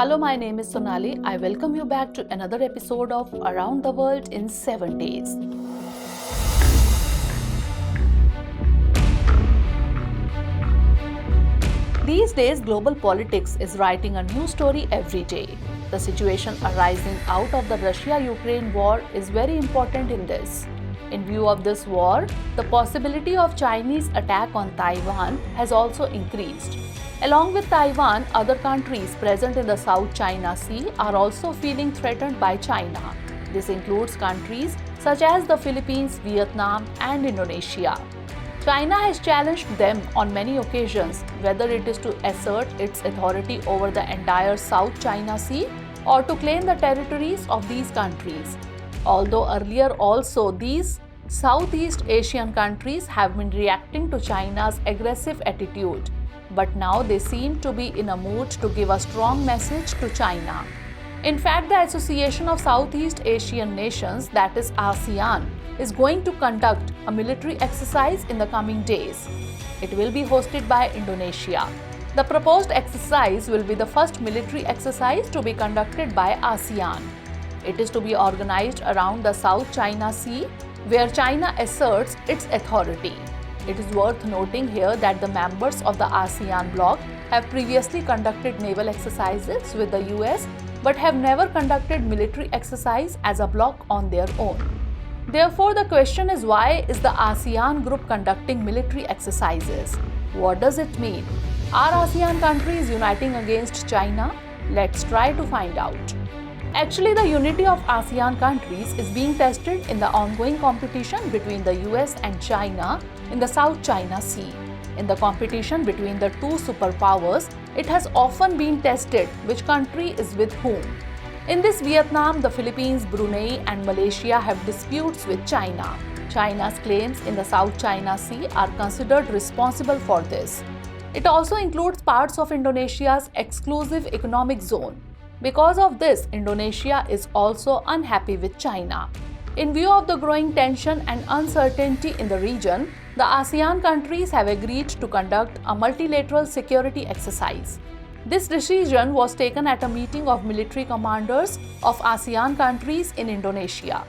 Hello, my name is Sonali. I welcome you back to another episode of Around the World in 7 Days. These days, global politics is writing a new story every day. The situation arising out of the Russia-Ukraine war is very important in this. In view of this war, the possibility of Chinese attack on Taiwan has also increased. Along with Taiwan, other countries present in the South China Sea are also feeling threatened by China. This includes countries such as the Philippines, Vietnam, and Indonesia. China has challenged them on many occasions, whether it is to assert its authority over the entire South China Sea or to claim the territories of these countries. Although earlier also these Southeast Asian countries have been reacting to China's aggressive attitude, but now they seem to be in a mood to give a strong message to China. In fact, the Association of Southeast Asian Nations, that is ASEAN, is going to conduct a military exercise in the coming days. It will be hosted by Indonesia. The proposed exercise will be the first military exercise to be conducted by ASEAN. It is to be organized around the South China Sea, where China asserts its authority. It is worth noting here that the members of the ASEAN bloc have previously conducted naval exercises with the US but have never conducted military exercise as a bloc on their own. Therefore, the question is, why is the ASEAN group conducting military exercises? What does it mean? Are ASEAN countries uniting against China? Let's try to find out. Actually, the unity of ASEAN countries is being tested in the ongoing competition between the US and China in the South China Sea. In the competition between the two superpowers, it has often been tested which country is with whom. In this, Vietnam, the Philippines, Brunei, and Malaysia have disputes with China. China's claims in the South China Sea are considered responsible for this. It also includes parts of Indonesia's exclusive economic zone. Because of this, Indonesia is also unhappy with China. In view of the growing tension and uncertainty in the region, the ASEAN countries have agreed to conduct a multilateral security exercise. This decision was taken at a meeting of military commanders of ASEAN countries in Indonesia.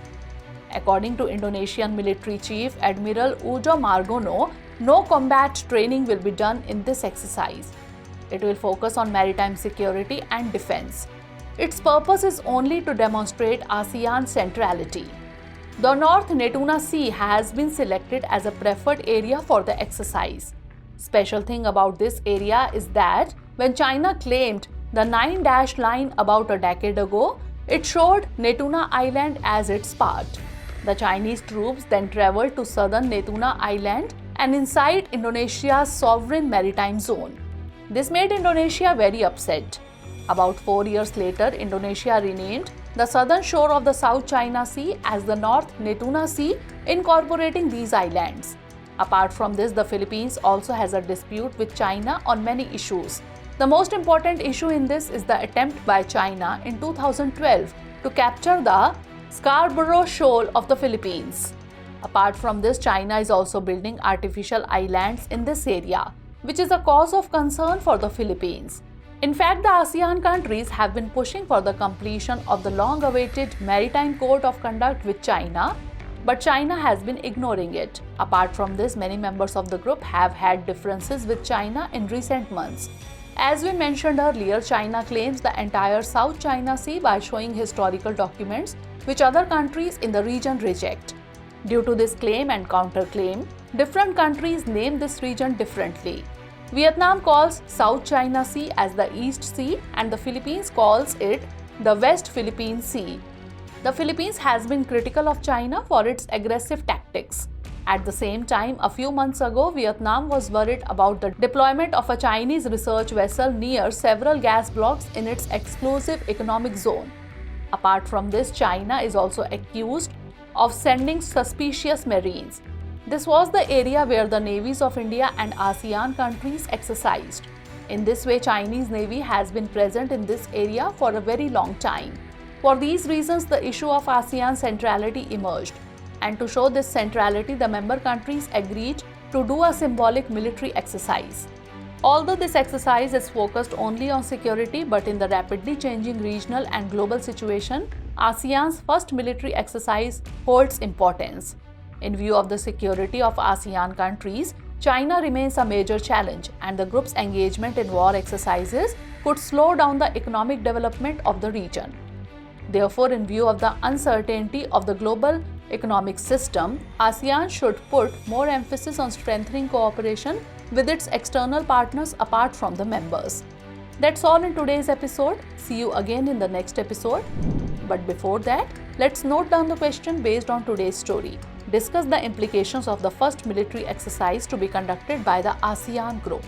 According to Indonesian military chief Admiral Udo Margono, no combat training will be done in this exercise. It will focus on maritime security and defense. Its purpose is only to demonstrate ASEAN centrality. The North Natuna Sea has been selected as a preferred area for the exercise. Special thing about this area is that when China claimed the 9-dash line about a decade ago, it showed Natuna Island as its part. The Chinese troops then traveled to southern Natuna Island and inside Indonesia's sovereign maritime zone. This made Indonesia very upset. About 4 years later, Indonesia renamed the southern shore of the South China Sea as the North Natuna Sea, incorporating these islands. Apart from this, the Philippines also has a dispute with China on many issues. The most important issue in this is the attempt by China in 2012 to capture the Scarborough Shoal of the Philippines. Apart from this, China is also building artificial islands in this area, which is a cause of concern for the Philippines. In fact, the ASEAN countries have been pushing for the completion of the long-awaited Maritime Code of Conduct with China, but China has been ignoring it. Apart from this, many members of the group have had differences with China in recent months. As we mentioned earlier, China claims the entire South China Sea by showing historical documents which other countries in the region reject. Due to this claim and counterclaim, different countries name this region differently. Vietnam calls South China Sea as the East Sea and the Philippines calls it the West Philippine Sea. The Philippines has been critical of China for its aggressive tactics. At the same time, a few months ago, Vietnam was worried about the deployment of a Chinese research vessel near several gas blocks in its exclusive economic zone. Apart from this, China is also accused of sending suspicious marines. This was the area where the navies of India and ASEAN countries exercised. In this way, Chinese Navy has been present in this area for a very long time. For these reasons, the issue of ASEAN centrality emerged. And to show this centrality, the member countries agreed to do a symbolic military exercise. Although this exercise is focused only on security, but in the rapidly changing regional and global situation, ASEAN's first military exercise holds importance. In view of the security of ASEAN countries, China remains a major challenge, and the group's engagement in war exercises could slow down the economic development of the region. Therefore, in view of the uncertainty of the global economic system, ASEAN should put more emphasis on strengthening cooperation with its external partners apart from the members. That's all in today's episode. See you again in the next episode. But before that, let's note down the question based on today's story. Discuss the implications of the first military exercise to be conducted by the ASEAN group.